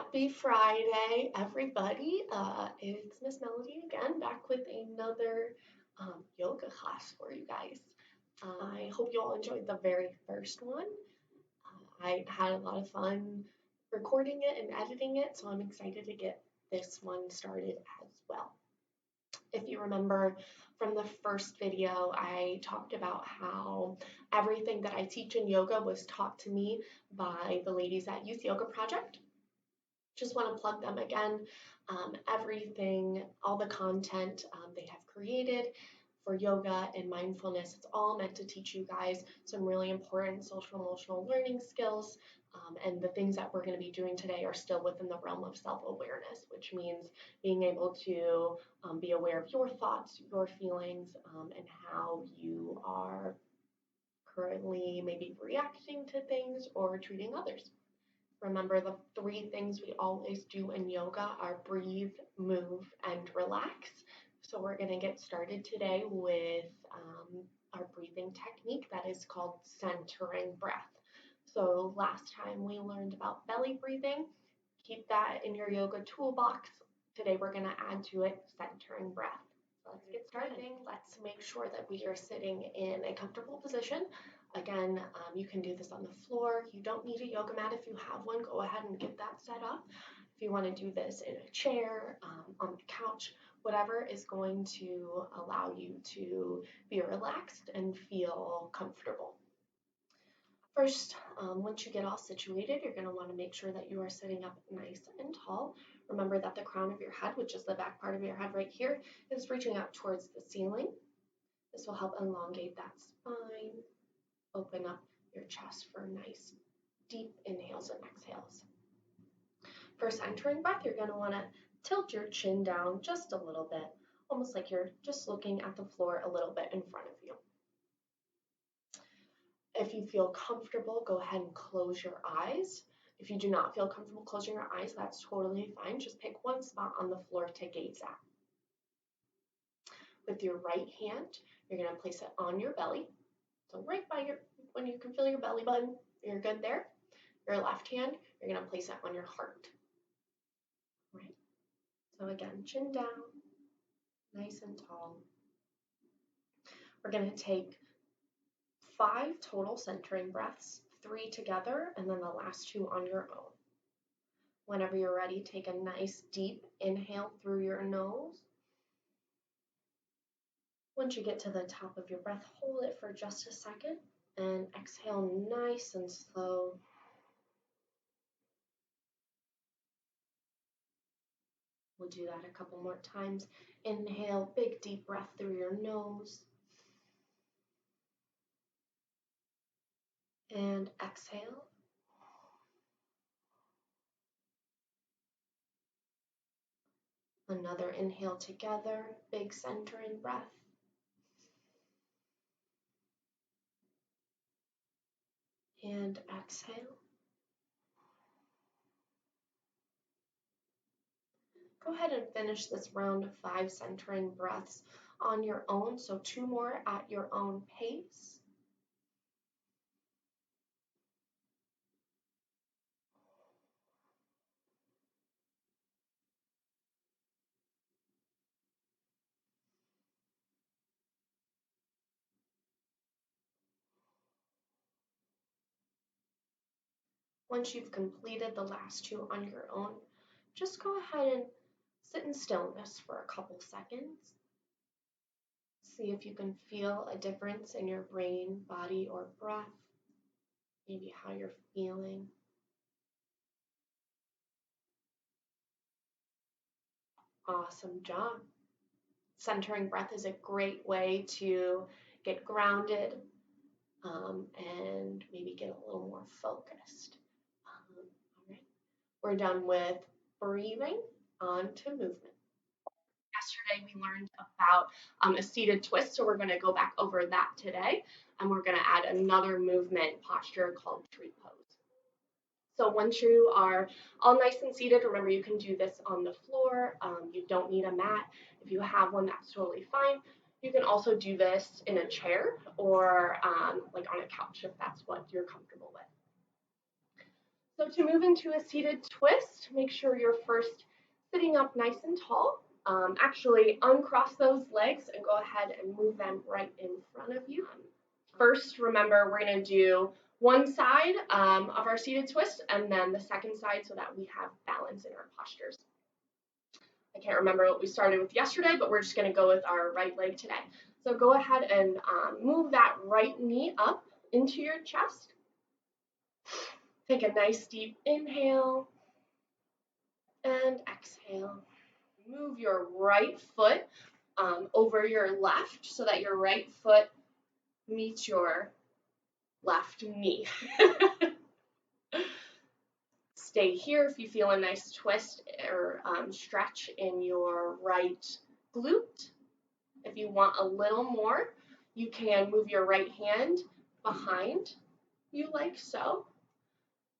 Happy Friday, everybody. It's Miss Melody again, back with another yoga class for you guys. I hope you all enjoyed the very first one. I had a lot of fun recording it and editing it, so I'm excited to get this one started as well. If you remember from the first video, I talked about how everything that I teach in yoga was taught to me by the ladies at Youth Yoga Project. Just want to plug them again. Everything, all the content they have created for yoga and mindfulness, it's all meant to teach you guys some really important social emotional learning skills. And the things that we're going to be doing today are still within the realm of self-awareness, which means being able to be aware of your thoughts, your feelings, and how you are currently maybe reacting to things or treating others. Remember, the three things we always do in yoga are breathe, move, and relax. So we're going to get started today with our breathing technique that is called centering breath. So last time we learned about belly breathing. Keep that in your yoga toolbox. Today we're going to add to it centering breath. So let's get started. Let's make sure that we are sitting in a comfortable position. Again, you can do this on the floor. You don't need a yoga mat. If you have one, go ahead and get that set up. If you want to do this in a chair, on the couch, whatever is going to allow you to be relaxed and feel comfortable. First, once you get all situated, you're going to want to make sure that you are sitting up nice and tall. Remember that the crown of your head, which is the back part of your head right here, is reaching out towards the ceiling. This will help elongate that spine. Open up your chest for nice deep inhales and exhales. For centering breath, you're going to want to tilt your chin down just a little bit, almost like you're just looking at the floor a little bit in front of you. If you feel comfortable, go ahead and close your eyes. If you do not feel comfortable closing your eyes, that's totally fine. Just pick one spot on the floor to gaze at. With your right hand, you're going to place it on your belly. So right by when you can feel your belly button, you're good there. Your left hand, you're going to place it on your heart. Right. So again, chin down, nice and tall. We're going to take 5 total centering breaths, 3 together, and then the last 2 on your own. Whenever you're ready, take a nice deep inhale through your nose. Once you get to the top of your breath, hold it for just a second and exhale nice and slow. We'll do that a couple more times. Inhale, big deep breath through your nose. And exhale. Another inhale together, big centering breath. And exhale. Go ahead and finish this round of 5 centering breaths on your own, so 2 more at your own pace. Once you've completed the last 2 on your own, just go ahead and sit in stillness for a couple seconds. See if you can feel a difference in your brain, body, or breath, maybe how you're feeling. Awesome job. Centering breath is a great way to get grounded and maybe get a little more focused. All right, we're done with breathing, on to movement. Yesterday we learned about a seated twist, so we're going to go back over that today, and we're going to add another movement posture called tree pose. So once you are all nice and seated, remember you can do this on the floor. You don't need a mat. If you have one, that's totally fine. You can also do this in a chair or like on a couch if that's what you're comfortable with. So to move into a seated twist, make sure you're first sitting up nice and tall. Actually, uncross those legs and go ahead and move them right in front of you. First, remember we're going to do one side of our seated twist and then the second side so that we have balance in our postures. I can't remember what we started with yesterday, but we're just going to go with our right leg today. So go ahead and move that right knee up into your chest. Take a nice deep inhale and exhale. Move your right foot over your left so that your right foot meets your left knee. Stay here if you feel a nice twist or stretch in your right glute. If you want a little more, you can move your right hand behind you like so.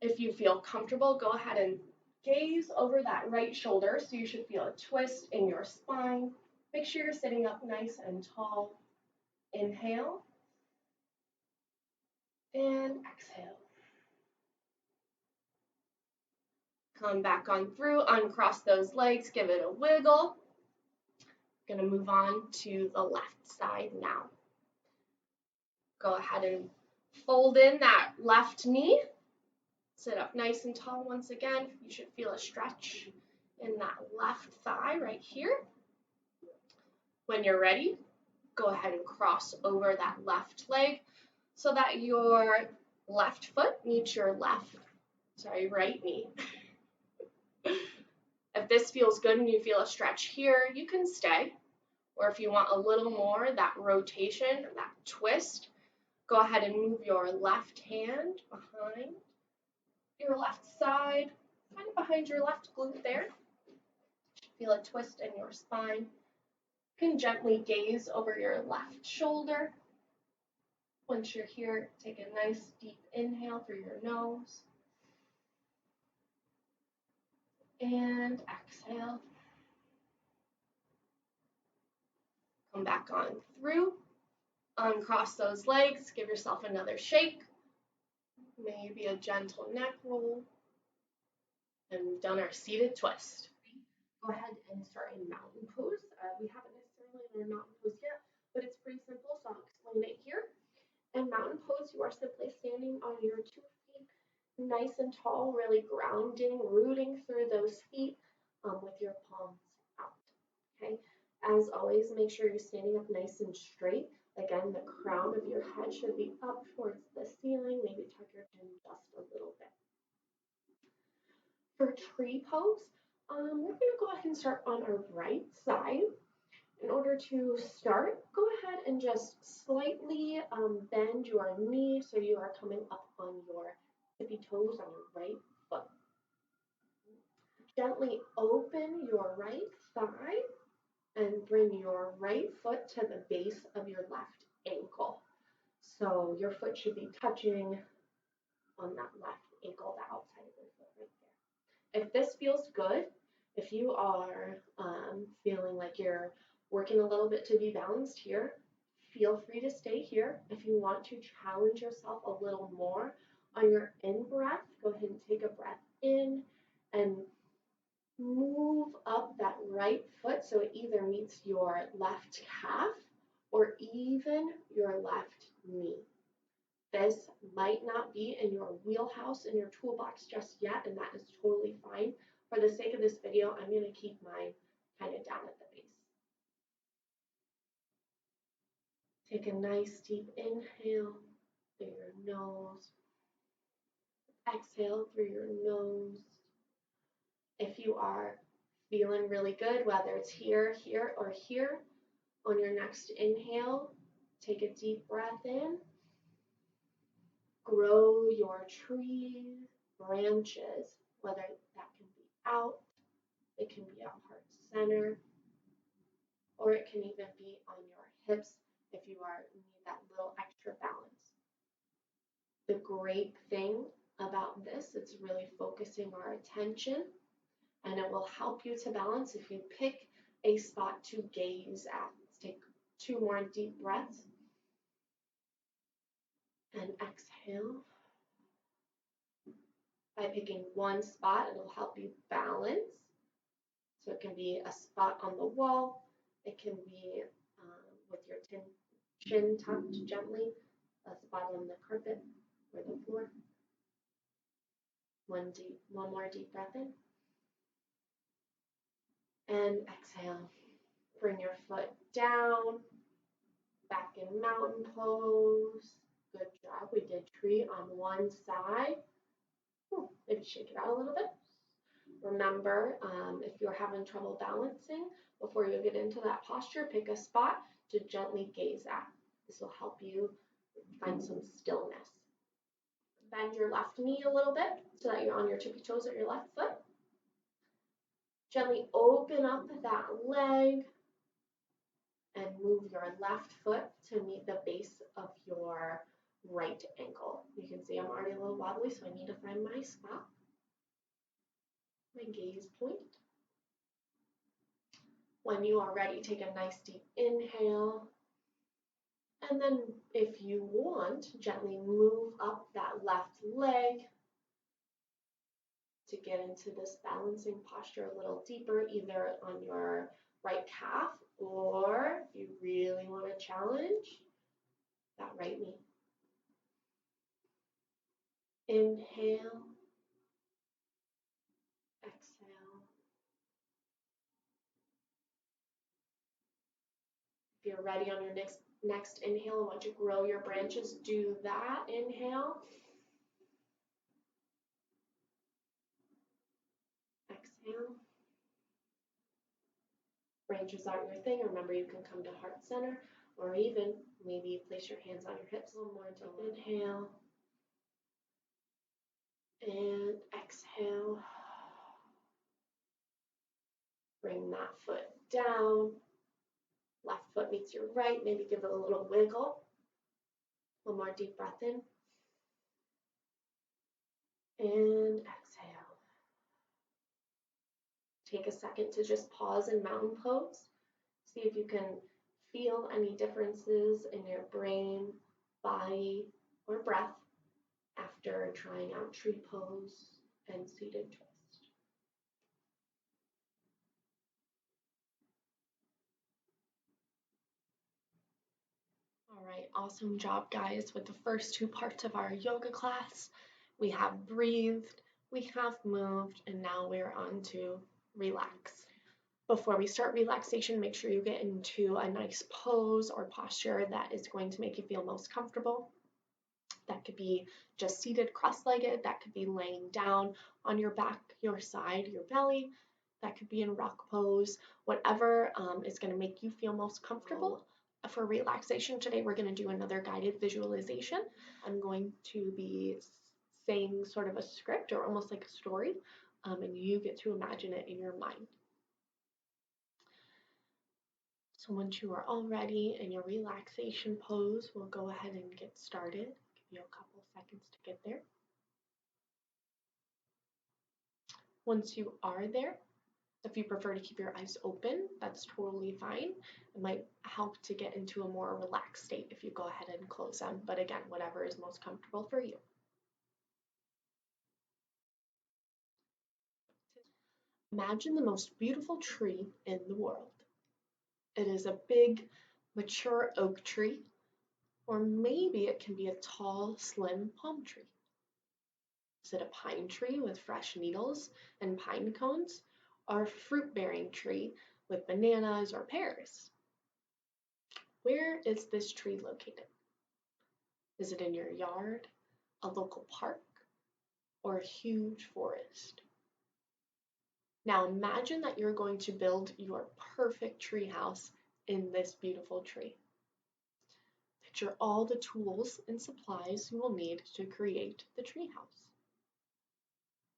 If you feel comfortable, go ahead and gaze over that right shoulder, so you should feel a twist in your spine. Make sure you're sitting up nice and tall. Inhale and exhale. Come back on through, uncross those legs, give it a wiggle. Gonna move on to the left side now. Go ahead and fold in that left knee. Sit up nice and tall once again. You should feel a stretch in that left thigh right here. When you're ready, go ahead and cross over that left leg so that your left foot meets your right knee. If this feels good and you feel a stretch here, you can stay. Or if you want a little more, that rotation, that twist, go ahead and move your left hand behind your left side, kind of behind your left glute there. Feel a twist in your spine. You can gently gaze over your left shoulder. Once you're here, take a nice deep inhale through your nose. And exhale. Come back on through. Uncross those legs. Give yourself another shake. Maybe a gentle neck roll. And we've done our seated twist. Go ahead and start in mountain pose. We haven't necessarily in our mountain pose yet, but it's pretty simple, so I'll explain it here. In mountain pose, you are simply standing on your 2 feet, nice and tall, really grounding, rooting through those feet with your palms out. Okay. As always, make sure you're standing up nice and straight. Again, the crown of your head should be up towards the ceiling. Maybe tuck your chin just a little bit. For tree pose, we're going to go ahead and start on our right side. In order to start, go ahead and just slightly bend your knee so you are coming up on your tippy toes on your right foot. Gently open your right thigh and bring your right foot to the base of your left ankle. So your foot should be touching on that left ankle, the outside of your foot right there. If this feels good, if you are feeling like you're working a little bit to be balanced here, feel free to stay here. If you want to challenge yourself a little more on your in-breath, go ahead and take a breath in and move up that right foot so it either meets your left calf or even your left knee. This might not be in your wheelhouse, in your toolbox just yet, and that is totally fine. For the sake of this video, I'm going to keep mine kind of down at the base. Take a nice deep inhale through your nose. Exhale through your nose. If you are feeling really good, whether it's here, here, or here, on your next inhale, take a deep breath in. Grow your tree branches, whether that can be out, it can be at heart center, or it can even be on your hips if you need that little extra balance. The great thing about this, it's really focusing our attention, and it will help you to balance if you pick a spot to gaze at. Let's take 2 more deep breaths. And exhale. By picking one spot, it'll help you balance. So it can be a spot on the wall. It can be with your chin tucked gently, a spot on the carpet or the floor. One more deep breath in. And exhale. Bring your foot down, back in mountain pose. Good job. We did tree on one side. Maybe shake it out a little bit. Remember, if you're having trouble balancing, before you get into that posture, pick a spot to gently gaze at. This will help you find some stillness. Bend your left knee a little bit so that you're on your tippy toes at your left foot. Gently open up that leg and move your left foot to meet the base of your right ankle. You can see I'm already a little wobbly, so I need to find my spot, my gaze point. When you are ready, take a nice deep inhale. And then if you want, gently move up that left leg to get into this balancing posture a little deeper, either on your right calf, or if you really want to challenge, that right knee. Inhale, exhale. If you're ready on your next inhale, I want you to grow your branches. Do that. Inhale. Exhale. Branches aren't your thing. Remember, you can come to heart center, or even maybe place your hands on your hips. One more deep inhale. And exhale. Bring that foot down. Left foot meets your right. Maybe give it a little wiggle. One more deep breath in. And exhale. Take a second to just pause in mountain pose. See if you can feel any differences in your brain, body, or breath after trying out tree pose and seated twist. All right, awesome job, guys, with the first two parts of our yoga class. We have breathed, we have moved, and now we're on to relax. Before we start relaxation, make sure you get into a nice pose or posture that is going to make you feel most comfortable. That could be just seated cross-legged, that could be laying down on your back, your side, your belly, that could be in rock pose, whatever is going to make you feel most comfortable. For relaxation today, we're going to do another guided visualization. I'm going to be saying sort of a script or almost like a story, and you get to imagine it in your mind. So once you are all ready in your relaxation pose, we'll go ahead and get started. Give you a couple seconds to get there. Once you are there, if you prefer to keep your eyes open, that's totally fine. It might help to get into a more relaxed state if you go ahead and close them. But again, whatever is most comfortable for you. Imagine the most beautiful tree in the world. It is a big, mature oak tree, or maybe it can be a tall, slim palm tree. Is it a pine tree with fresh needles and pine cones, or a fruit-bearing tree with bananas or pears? Where is this tree located? Is it in your yard, a local park, or a huge forest? Now imagine that you're going to build your perfect tree house in this beautiful tree. Picture all the tools and supplies you will need to create the tree house.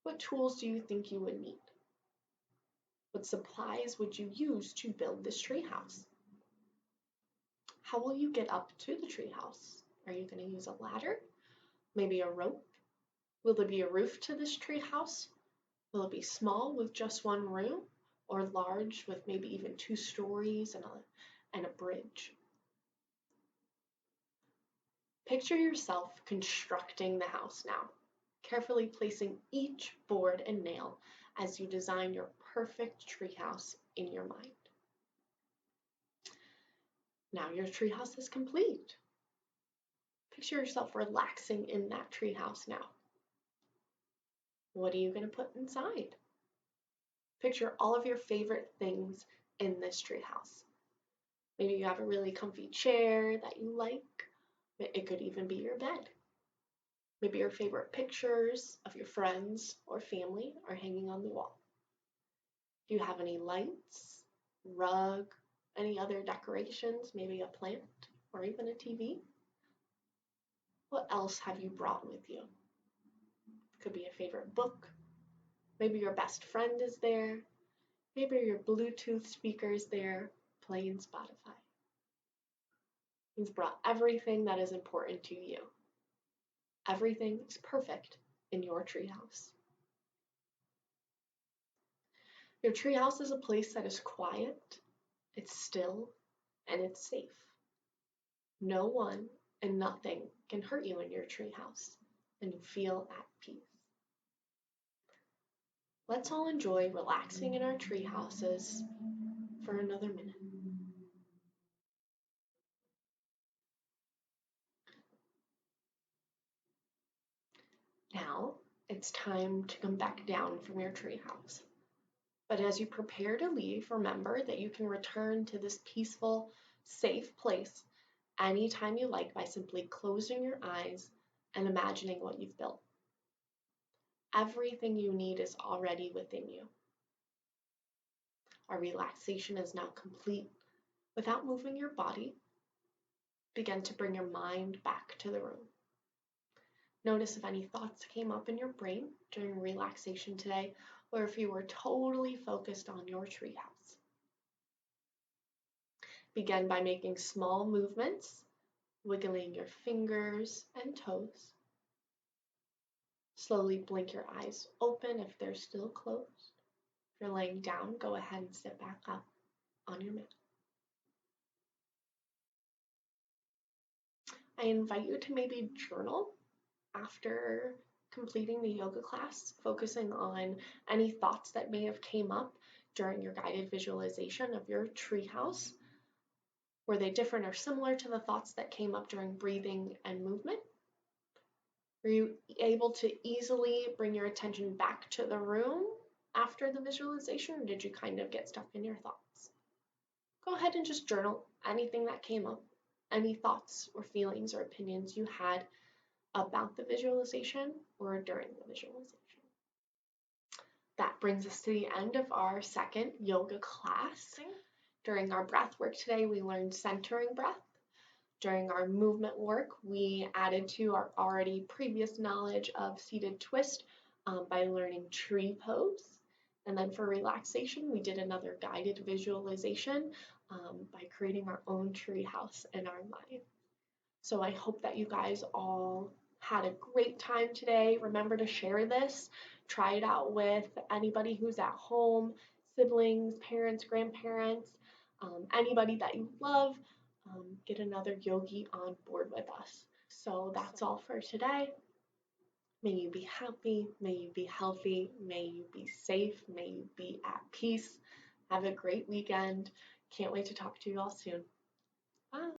What tools do you think you would need? What supplies would you use to build this tree house? How will you get up to the tree house? Are you going to use a ladder? Maybe a rope? Will there be a roof to this tree house? Will it be small with just one room, or large with maybe even 2 stories and a bridge? Picture yourself constructing the house now. carefully placing each board and nail as you design your perfect treehouse in your mind. Now your treehouse is complete. Picture yourself relaxing in that treehouse now. What are you going to put inside? Picture all of your favorite things in this treehouse. Maybe you have a really comfy chair that you like. It could even be your bed. Maybe your favorite pictures of your friends or family are hanging on the wall. Do you have any lights, rug, any other decorations, maybe a plant or even a TV? What else have you brought with you? Could be a favorite book. Maybe your best friend is there. Maybe your Bluetooth speaker is there playing Spotify. You've brought everything that is important to you. Everything is perfect in your treehouse. Your treehouse is a place that is quiet, it's still, and it's safe. No one and nothing can hurt you in your treehouse, and you feel at peace. Let's all enjoy relaxing in our tree houses for another minute. Now it's time to come back down from your tree house. But as you prepare to leave, remember that you can return to this peaceful, safe place anytime you like by simply closing your eyes and imagining what you've built. Everything you need is already within you. Our relaxation is now complete. Without moving your body, begin to bring your mind back to the room. Notice if any thoughts came up in your brain during relaxation today, or if you were totally focused on your treehouse. Begin by making small movements, wiggling your fingers and toes. Slowly blink your eyes open if they're still closed. If you're laying down, go ahead and sit back up on your mat. I invite you to maybe journal after completing the yoga class, focusing on any thoughts that may have came up during your guided visualization of your treehouse. Were they different or similar to the thoughts that came up during breathing and movement? Were you able to easily bring your attention back to the room after the visualization, or did you kind of get stuck in your thoughts? Go ahead and just journal anything that came up, any thoughts or feelings or opinions you had about the visualization or during the visualization. That brings us to the end of our second yoga class. During our breath work today, we learned centering breath. During our movement work, we added to our already previous knowledge of seated twist by learning tree pose. And then for relaxation, we did another guided visualization by creating our own tree house in our mind. So I hope that you guys all had a great time today. Remember to share this. Try it out with anybody who's at home, siblings, parents, grandparents, anybody that you love. Get another yogi on board with us. So that's all for today. May you be happy, may you be healthy, may you be safe, may you be at peace. Have a great weekend. Can't wait to talk to you all soon. Bye.